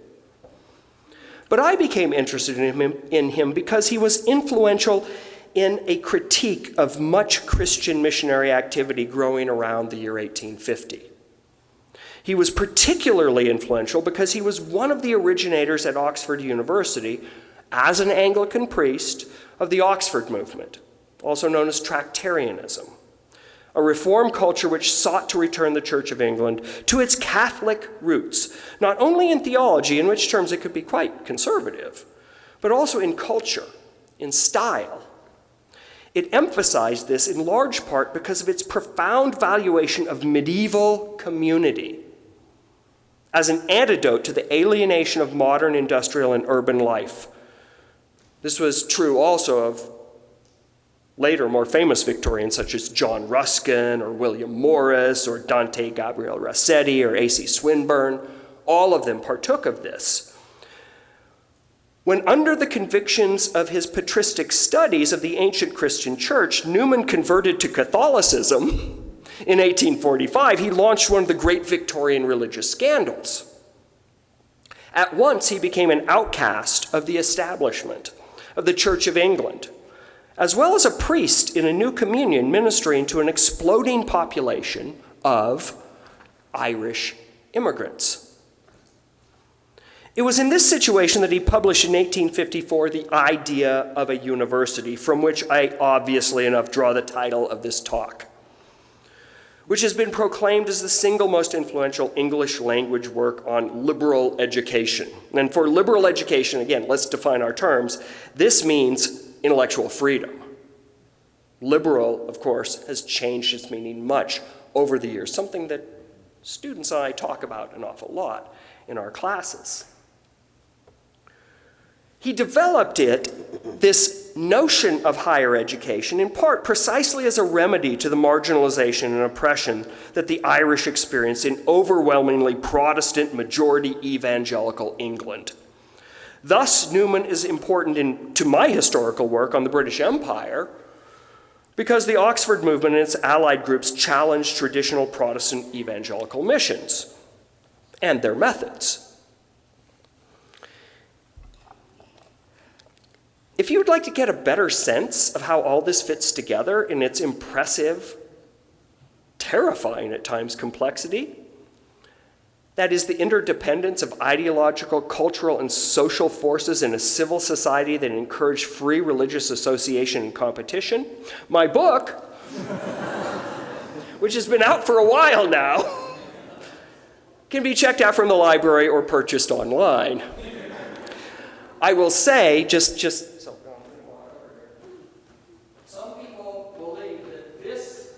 But I became interested in him because he was influential in a critique of much Christian missionary activity growing around the year 1850. He was particularly influential because he was one of the originators at Oxford University, as an Anglican priest, of the Oxford movement, also known as Tractarianism, a reform culture which sought to return the Church of England to its Catholic roots, not only in theology, in which terms it could be quite conservative, but also in culture, in style. It emphasized this in large part because of its profound valuation of medieval community as an antidote to the alienation of modern industrial and urban life. This was true also of later, more famous Victorians such as John Ruskin or William Morris or Dante Gabriel Rossetti or A.C. Swinburne. All of them partook of this. When under the convictions of his patristic studies of the ancient Christian church, Newman converted to Catholicism in 1845, he launched one of the great Victorian religious scandals. At once, he became an outcast of the establishment of the Church of England, as well as a priest in a new communion ministering to an exploding population of Irish immigrants. It was in this situation that he published in 1854 the idea of a university, from which I obviously enough draw the title of this talk, which has been proclaimed as the single most influential English language work on liberal education. And for liberal education, again, let's define our terms. This means intellectual freedom. Liberal, of course, has changed its meaning much over the years, something that students and I talk about an awful lot in our classes. He developed this notion of higher education, in part precisely as a remedy to the marginalization and oppression that the Irish experienced in overwhelmingly Protestant majority evangelical England. Thus, Newman is important to my historical work on the British Empire because the Oxford movement and its allied groups challenged traditional Protestant evangelical missions and their methods. If you would like to get a better sense of how all this fits together in its impressive, terrifying at times complexity, that is the interdependence of ideological, cultural, and social forces in a civil society that encourage free religious association and competition, my book, which has been out for a while now, can be checked out from the library or purchased online. I will say, some people believe that this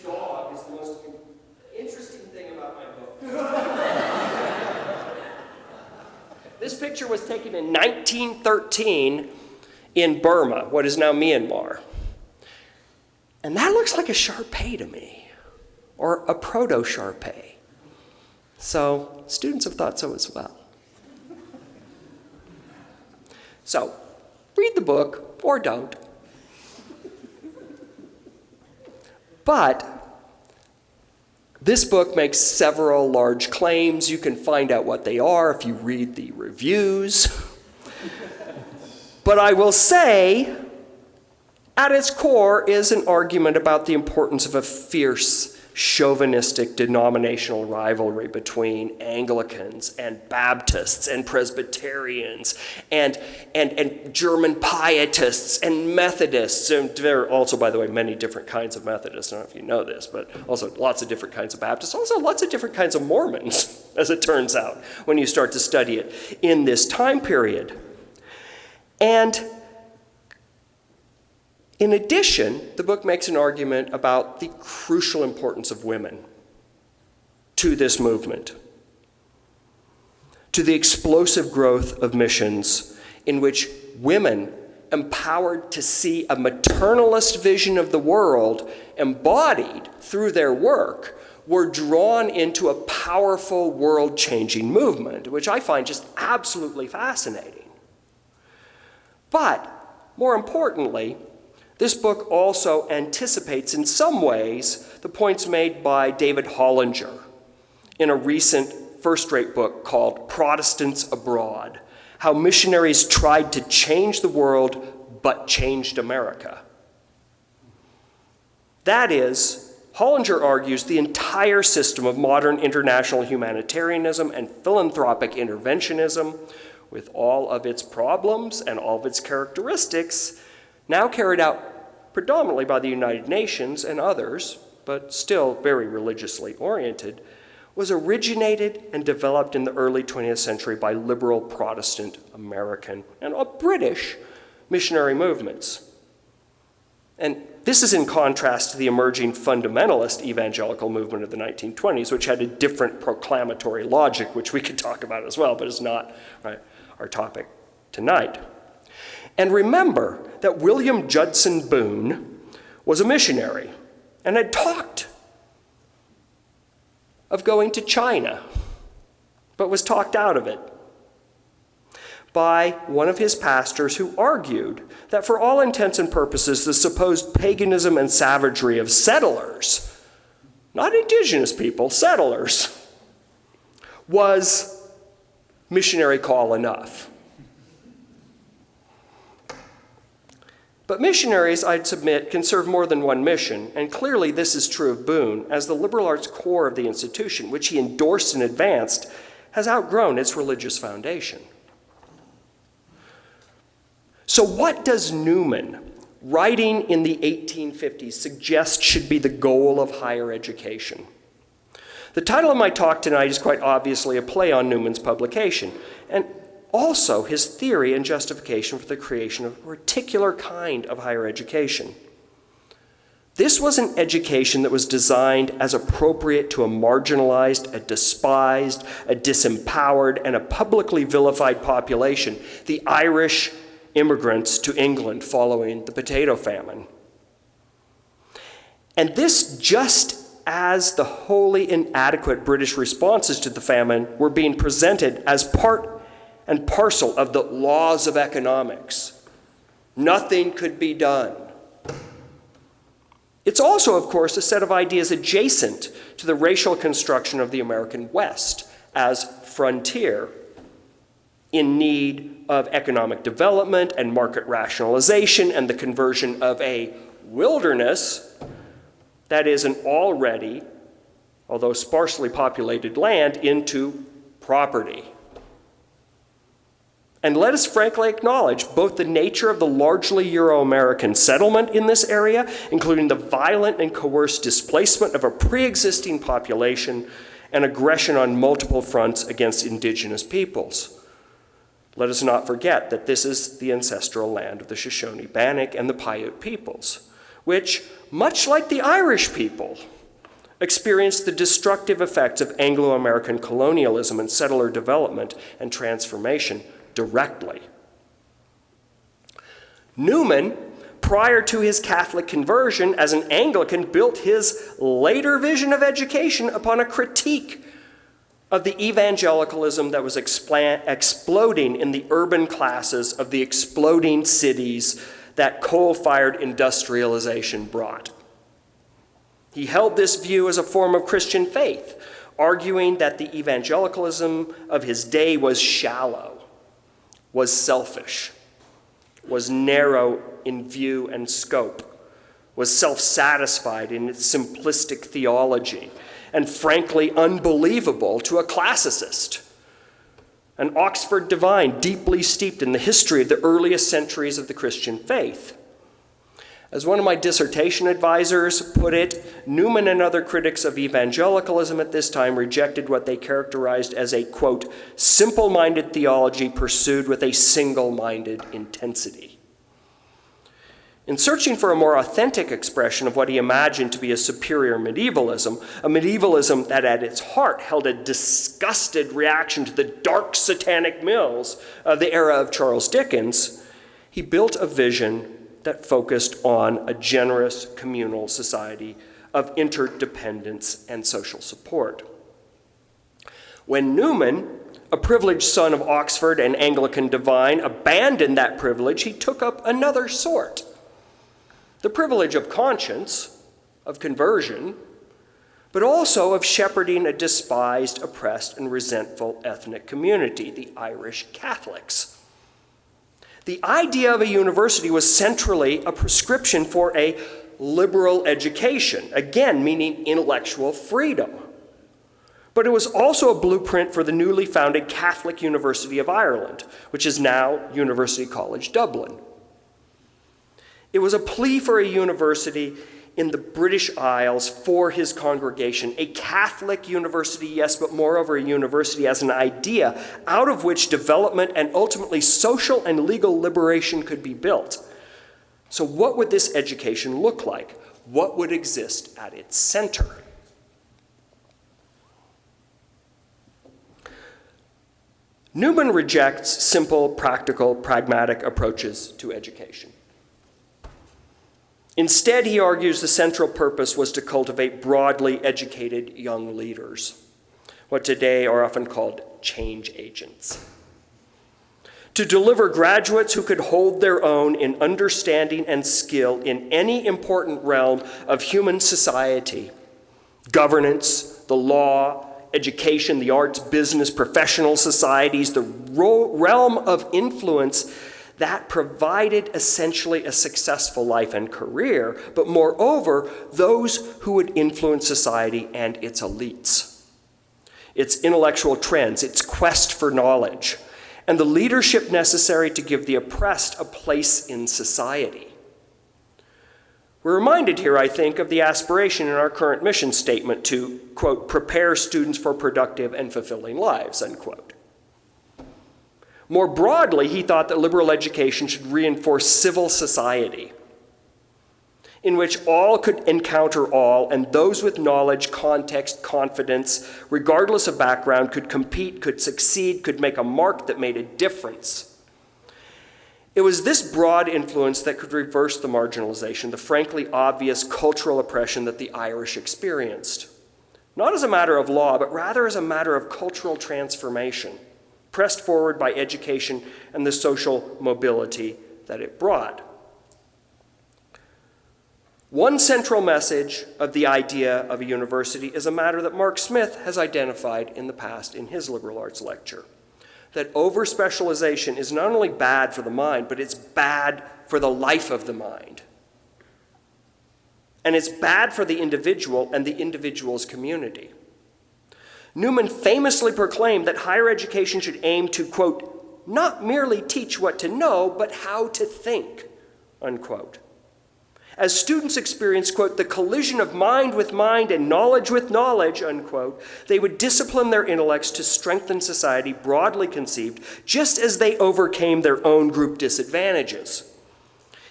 dog is the most interesting thing about my book. This picture was taken in 1913 in Burma, what is now Myanmar. And that looks like a Shar-Pei to me, or a proto-Shar-Pei. So students have thought so as well. So read the book, or don't. But this book makes several large claims. You can find out what they are if you read the reviews. But I will say, at its core is an argument about the importance of a fierce, chauvinistic denominational rivalry between Anglicans and Baptists and Presbyterians and German Pietists and Methodists. And there are also, by the way, many different kinds of Methodists. I don't know if you know this, but also lots of different kinds of Baptists. Also lots of different kinds of Mormons, as it turns out, when you start to study it in this time period. And in addition, the book makes an argument about the crucial importance of women to this movement, to the explosive growth of missions in which women empowered to see a maternalist vision of the world embodied through their work were drawn into a powerful world-changing movement, which I find just absolutely fascinating. But more importantly, this book also anticipates in some ways the points made by David Hollinger in a recent first-rate book called Protestants Abroad: How Missionaries Tried to Change the World but Changed America. That is, Hollinger argues the entire system of modern international humanitarianism and philanthropic interventionism, with all of its problems and all of its characteristics, now carried out predominantly by the United Nations and others, but still very religiously oriented, was originated and developed in the early 20th century by liberal Protestant American and British missionary movements. And this is in contrast to the emerging fundamentalist evangelical movement of the 1920s, which had a different proclamatory logic, which we could talk about as well, but is not our topic tonight. And remember that William Judson Boone was a missionary and had talked of going to China, but was talked out of it by one of his pastors who argued that for all intents and purposes, the supposed paganism and savagery of settlers, not indigenous people, settlers, was missionary call enough. But missionaries, I'd submit, can serve more than one mission, and clearly this is true of Boone, as the liberal arts core of the institution, which he endorsed and advanced, has outgrown its religious foundation. So what does Newman, writing in the 1850s, suggest should be the goal of higher education? The title of my talk tonight is quite obviously a play on Newman's publication, and also his theory and justification for the creation of a particular kind of higher education. This was an education that was designed as appropriate to a marginalized, a despised, a disempowered, and a publicly vilified population, the Irish immigrants to England following the potato famine. And this just as the wholly inadequate British responses to the famine were being presented as part and parcel of the laws of economics. Nothing could be done. It's also, of course, a set of ideas adjacent to the racial construction of the American West as frontier, in need of economic development and market rationalization and the conversion of a wilderness, that is an already, although sparsely populated land, into property. And let us frankly acknowledge both the nature of the largely Euro-American settlement in this area, including the violent and coerced displacement of a pre-existing population and aggression on multiple fronts against indigenous peoples. Let us not forget that this is the ancestral land of the Shoshone, Bannock, and the Paiute peoples, which, much like the Irish people, experienced the destructive effects of Anglo-American colonialism and settler development and transformation directly. Newman, prior to his Catholic conversion as an Anglican, built his later vision of education upon a critique of the evangelicalism that was exploding in the urban classes of the exploding cities that coal-fired industrialization brought. He held this view as a form of Christian faith, arguing that the evangelicalism of his day was shallow, was selfish, was narrow in view and scope, was self-satisfied in its simplistic theology, and frankly unbelievable to a classicist. An Oxford divine deeply steeped in the history of the earliest centuries of the Christian faith. As one of my dissertation advisors put it, Newman and other critics of evangelicalism at this time rejected what they characterized as a, quote, simple-minded theology pursued with a single-minded intensity. In searching for a more authentic expression of what he imagined to be a superior medievalism, a medievalism that at its heart held a disgusted reaction to the dark satanic mills of the era of Charles Dickens, he built a vision that focused on a generous communal society of interdependence and social support. When Newman, a privileged son of Oxford and Anglican divine, abandoned that privilege, he took up another sort. The privilege of conscience, of conversion, but also of shepherding a despised, oppressed, and resentful ethnic community, the Irish Catholics. The idea of a university was centrally a prescription for a liberal education, again, meaning intellectual freedom. But it was also a blueprint for the newly founded Catholic University of Ireland, which is now University College Dublin. It was a plea for a university in the British Isles for his congregation, a Catholic university, yes, but moreover a university as an idea out of which development and ultimately social and legal liberation could be built. So what would this education look like? What would exist at its center? Newman rejects simple, practical, pragmatic approaches to education. Instead, he argues the central purpose was to cultivate broadly educated young leaders, what today are often called change agents. To deliver graduates who could hold their own in understanding and skill in any important realm of human society, governance, the law, education, the arts, business, professional societies, the realm of influence that provided essentially a successful life and career, but moreover, those who would influence society and its elites, its intellectual trends, its quest for knowledge, and the leadership necessary to give the oppressed a place in society. We're reminded here, I think, of the aspiration in our current mission statement to, quote, prepare students for productive and fulfilling lives, unquote. More broadly, he thought that liberal education should reinforce civil society, in which all could encounter all, and those with knowledge, context, confidence, regardless of background, could compete, could succeed, could make a mark that made a difference. It was this broad influence that could reverse the marginalization, the frankly obvious cultural oppression that the Irish experienced, not as a matter of law, but rather as a matter of cultural transformation, pressed forward by education and the social mobility that it brought. One central message of the idea of a university is a matter that Mark Smith has identified in the past in his liberal arts lecture, that over-specialization is not only bad for the mind, but it's bad for the life of the mind. And it's bad for the individual and the individual's community. Newman famously proclaimed that higher education should aim to, quote, not merely teach what to know, but how to think, unquote. As students experience, quote, the collision of mind with mind and knowledge with knowledge, unquote, they would discipline their intellects to strengthen society broadly conceived, just as they overcame their own group disadvantages.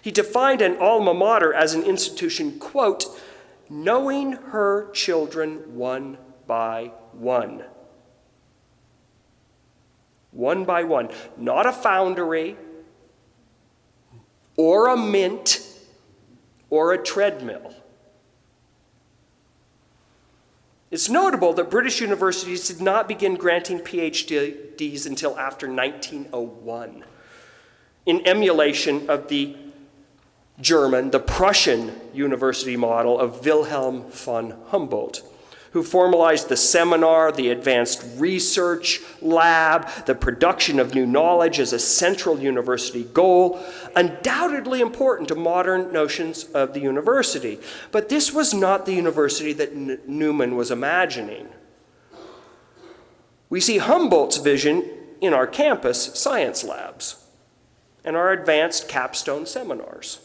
He defined an alma mater as an institution, quote, knowing her children one by one. One by one. Not a foundry, or a mint, or a treadmill. It's notable that British universities did not begin granting PhDs until after 1901, in emulation of the German, the Prussian university model of Wilhelm von Humboldt, who formalized the seminar, the advanced research lab, the production of new knowledge as a central university goal, undoubtedly important to modern notions of the university. But this was not the university that Newman was imagining. We see Humboldt's vision in our campus science labs and our advanced capstone seminars.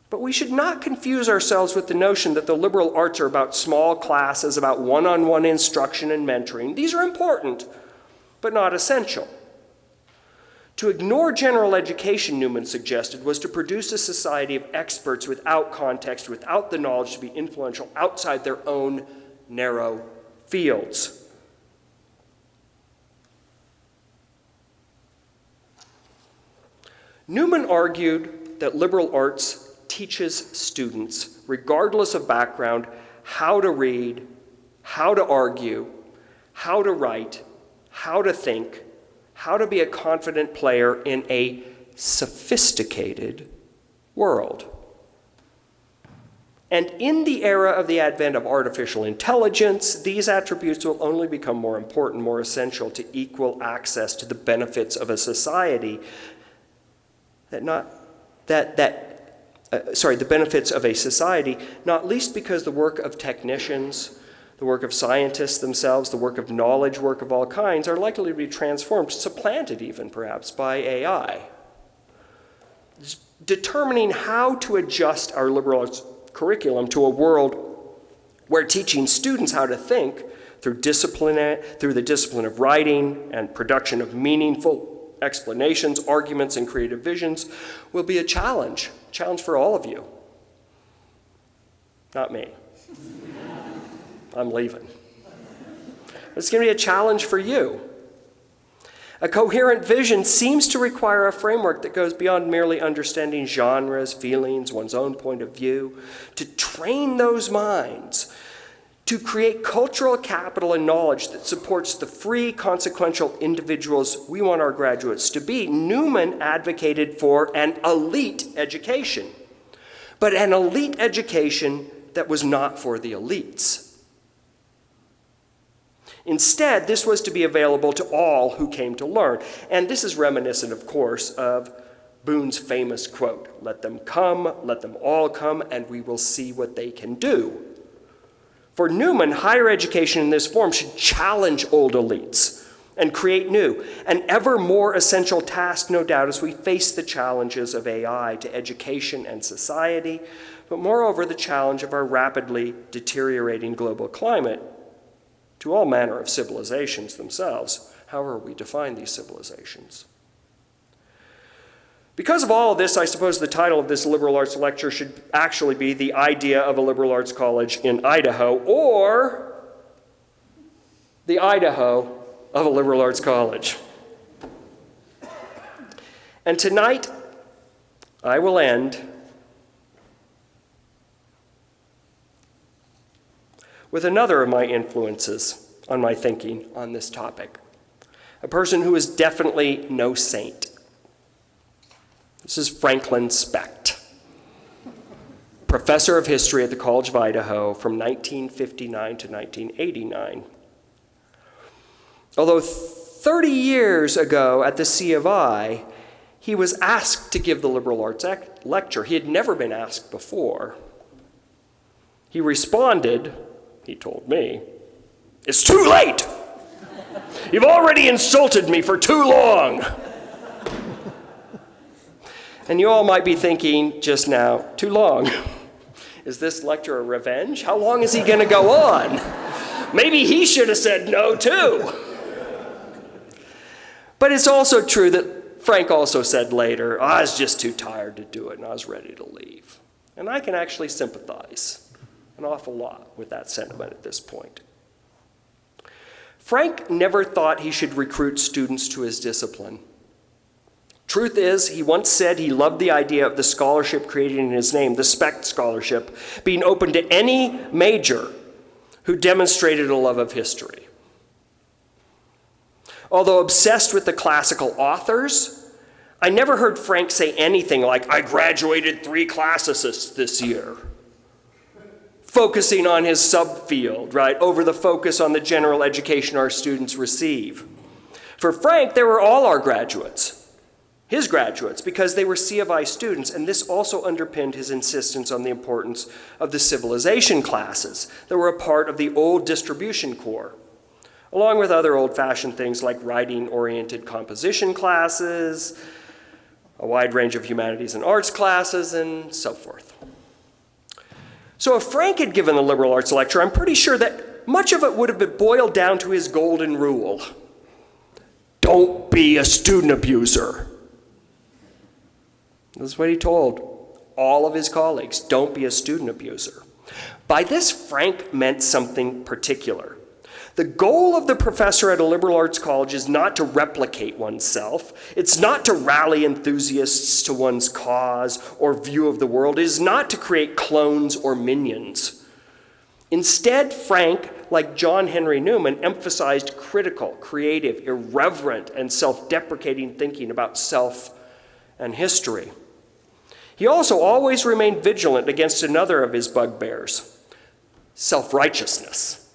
But we should not confuse ourselves with the notion that the liberal arts are about small classes, about one-on-one instruction and mentoring. These are important, but not essential. To ignore general education, Newman suggested, was to produce a society of experts without context, without the knowledge to be influential outside their own narrow fields. Newman argued that liberal arts teaches students, regardless of background, how to read, how to argue, how to write, how to think, how to be a confident player in a sophisticated world. And in the era of the advent of artificial intelligence, these attributes will only become more important, more essential to equal access to the benefits of a society the benefits of a society, not least because the work of technicians, the work of scientists themselves, the work of knowledge work of all kinds are likely to be transformed, supplanted even perhaps by AI. Determining how to adjust our liberal arts curriculum to a world where teaching students how to think through the discipline of writing and production of meaningful explanations, arguments, and creative visions will be a challenge for all of you. Not me. I'm leaving. It's going to be a challenge for you. A coherent vision seems to require a framework that goes beyond merely understanding genres, feelings, one's own point of view, to train those minds, to create cultural capital and knowledge that supports the free, consequential individuals we want our graduates to be. Newman advocated for an elite education, but an elite education that was not for the elites. Instead, this was to be available to all who came to learn. And this is reminiscent, of course, of Boone's famous quote, "Let them come, let them all come, and we will see what they can do." For Newman, higher education in this form should challenge old elites and create new, an ever more essential task, no doubt, as we face the challenges of AI to education and society, but moreover, the challenge of our rapidly deteriorating global climate to all manner of civilizations themselves, however we define these civilizations. Because of all of this, I suppose the title of this liberal arts lecture should actually be "The Idea of a Liberal Arts College in Idaho," or "The Idaho of a Liberal Arts College." And tonight, I will end with another of my influences on my thinking on this topic, a person who is definitely no saint. This is Franklin Specht, professor of history at the College of Idaho from 1959 to 1989. Although 30 years ago at the C of I, he was asked to give the liberal arts lecture. He had never been asked before. He responded, he told me, "It's too late! You've already insulted me for too long!" And you all might be thinking just now, too long? Is this lecture a revenge? How long is he going to go on? Maybe he should have said no too. But it's also true that Frank also said later, "I was just too tired to do it and I was ready to leave." And I can actually sympathize an awful lot with that sentiment at this point. Frank never thought he should recruit students to his discipline. Truth is, he once said he loved the idea of the scholarship created in his name, the Specht Scholarship, being open to any major who demonstrated a love of history. Although obsessed with the classical authors, I never heard Frank say anything like, "I graduated 3 classicists this year," focusing on his subfield, right, over the focus on the general education our students receive. For Frank, they were all our graduates. His graduates, because they were C of I students, and this also underpinned his insistence on the importance of the civilization classes that were a part of the old distribution corps, along with other old-fashioned things like writing-oriented composition classes, a wide range of humanities and arts classes, and so forth. So if Frank had given the liberal arts lecture, I'm pretty sure that much of it would have been boiled down to his golden rule. Don't be a student abuser. This is what he told all of his colleagues: don't be a student abuser. By this, Frank meant something particular. The goal of the professor at a liberal arts college is not to replicate oneself. It's not to rally enthusiasts to one's cause or view of the world. It is not to create clones or minions. Instead, Frank, like John Henry Newman, emphasized critical, creative, irreverent, and self-deprecating thinking about self and history. He also always remained vigilant against another of his bugbears: self-righteousness.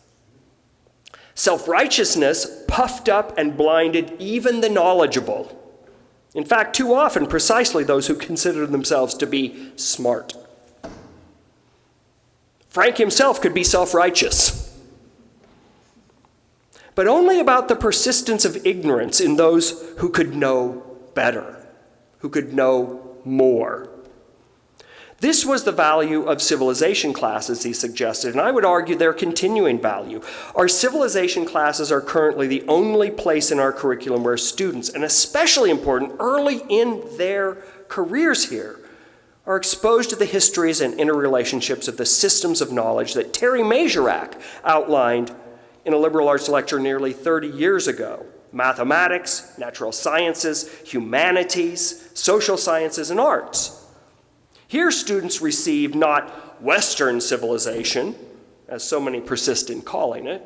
Self-righteousness puffed up and blinded even the knowledgeable. In fact, too often, precisely those who consider themselves to be smart. Frank himself could be self-righteous, but only about the persistence of ignorance in those who could know better, who could know more. This was the value of civilization classes, he suggested, and I would argue their continuing value. Our civilization classes are currently the only place in our curriculum where students, and especially important early in their careers here, are exposed to the histories and interrelationships of the systems of knowledge that Terry Majorak outlined in a liberal arts lecture nearly 30 years ago: mathematics, natural sciences, humanities, social sciences, and arts. Here, students receive not Western civilization, as so many persist in calling it,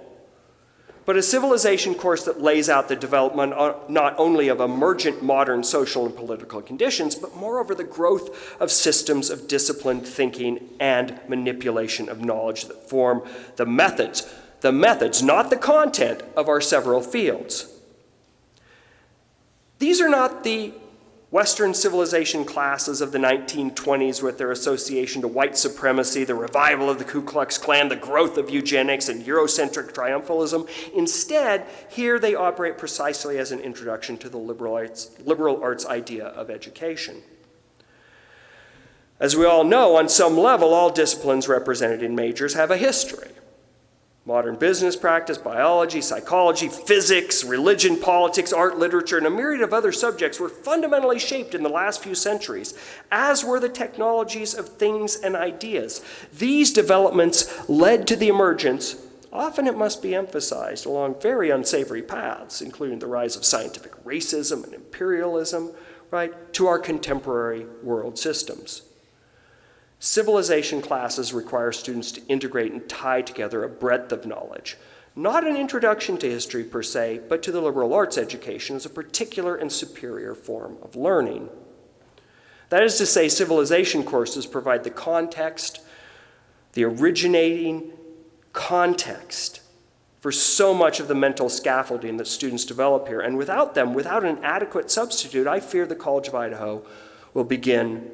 but a civilization course that lays out the development not only of emergent modern social and political conditions, but moreover the growth of systems of disciplined thinking and manipulation of knowledge that form the methods, not the content, of our several fields. These are not the Western civilization classes of the 1920s with their association to white supremacy, the revival of the Ku Klux Klan, the growth of eugenics, and Eurocentric triumphalism. Instead, here they operate precisely as an introduction to the liberal arts idea of education. As we all know, on some level, all disciplines represented in majors have a history. Modern business practice, biology, psychology, physics, religion, politics, art, literature, and a myriad of other subjects were fundamentally shaped in the last few centuries, as were the technologies of things and ideas. These developments led to the emergence, often it must be emphasized, along very unsavory paths, including the rise of scientific racism and imperialism, to our contemporary world systems. Civilization classes require students to integrate and tie together a breadth of knowledge, not an introduction to history per se, but to the liberal arts education as a particular and superior form of learning. That is to say, civilization courses provide the context, the originating context for so much of the mental scaffolding that students develop here. And without them, without an adequate substitute, I fear the College of Idaho will begin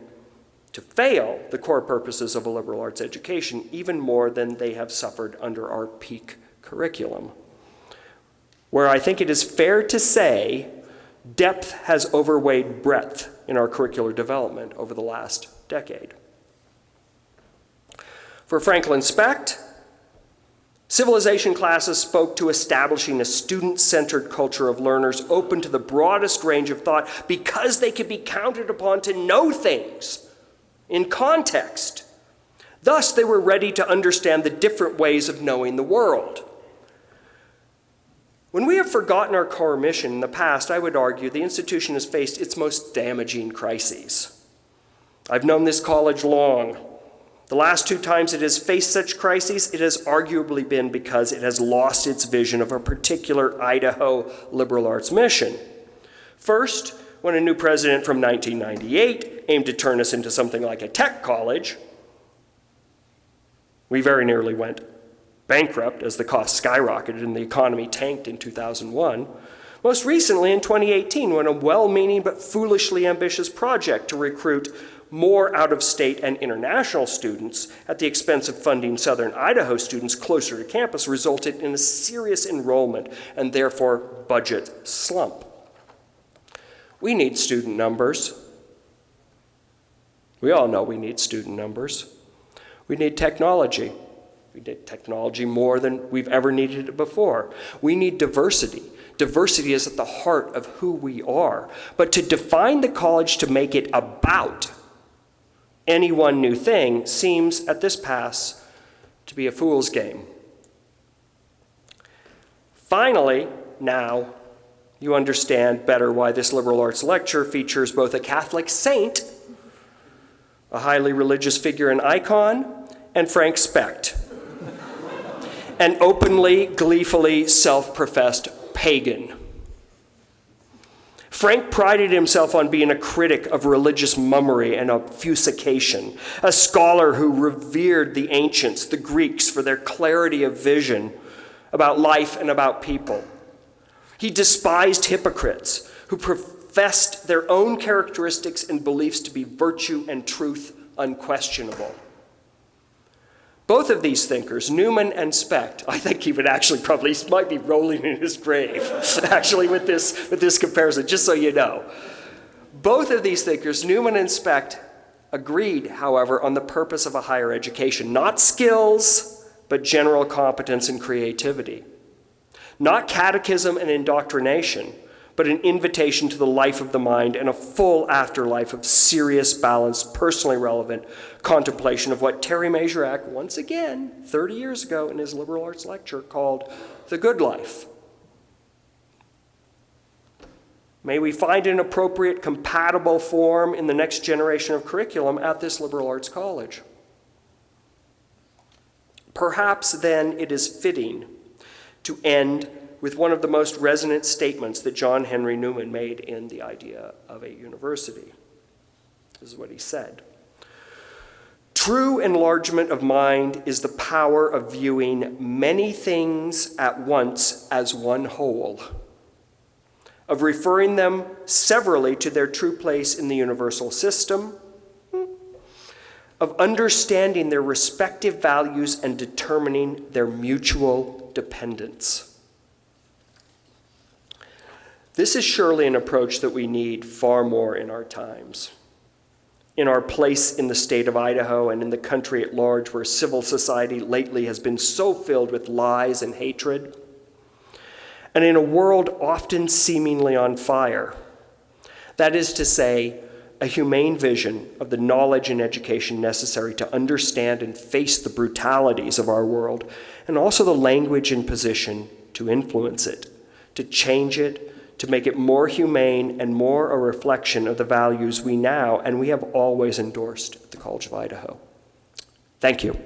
to fail the core purposes of a liberal arts education even more than they have suffered under our peak curriculum, where I think it is fair to say depth has overweighed breadth in our curricular development over the last decade. For Franklin Specht, civilization classes spoke to establishing a student-centered culture of learners open to the broadest range of thought because they could be counted upon to know things in context. Thus, they were ready to understand the different ways of knowing the world. When we have forgotten our core mission in the past, I would argue the institution has faced its most damaging crises. I've known this college long. The last two times it has faced such crises, it has arguably been because it has lost its vision of a particular Idaho liberal arts mission. First, when a new president from 1998 aimed to turn us into something like a tech college, we very nearly went bankrupt as the costs skyrocketed and the economy tanked in 2001. Most recently in 2018, when a well-meaning but foolishly ambitious project to recruit more out-of-state and international students at the expense of funding Southern Idaho students closer to campus resulted in a serious enrollment and therefore budget slump. We need student numbers. We all know we need student numbers. We need technology. We need technology more than we've ever needed it before. We need diversity. Diversity is at the heart of who we are. But to define the college to make it about any one new thing seems, at this pass, to be a fool's game. Finally, now, you understand better why this liberal arts lecture features both a Catholic saint, a highly religious figure and icon, and Frank Specht, an openly, gleefully self-professed pagan. Frank prided himself on being a critic of religious mummery and obfuscation, a scholar who revered the ancients, the Greeks, for their clarity of vision about life and about people. He despised hypocrites who professed their own characteristics and beliefs to be virtue and truth unquestionable. Both of these thinkers, Newman and Specht, I think he would actually probably might be rolling in his grave, actually, with this comparison, just so you know. Both of these thinkers, Newman and Specht, agreed, however, on the purpose of a higher education, not skills, but general competence and creativity. Not catechism and indoctrination, but an invitation to the life of the mind and a full afterlife of serious, balanced, personally relevant contemplation of what Terry Majorak, once again, 30 years ago in his liberal arts lecture, called the good life. May we find an appropriate, compatible form in the next generation of curriculum at this liberal arts college. Perhaps then it is fitting to end with one of the most resonant statements that John Henry Newman made in The Idea of a University. This is what he said. True enlargement of mind is the power of viewing many things at once as one whole, of referring them severally to their true place in the universal system, of understanding their respective values and determining their mutual dependence. This is surely an approach that we need far more in our times. In our place in the state of Idaho and in the country at large, where civil society lately has been so filled with lies and hatred, and in a world often seemingly on fire. That is to say, a humane vision of the knowledge and education necessary to understand and face the brutalities of our world, and also the language and position to influence it, to change it, to make it more humane and more a reflection of the values we now and we have always endorsed at the College of Idaho. Thank you.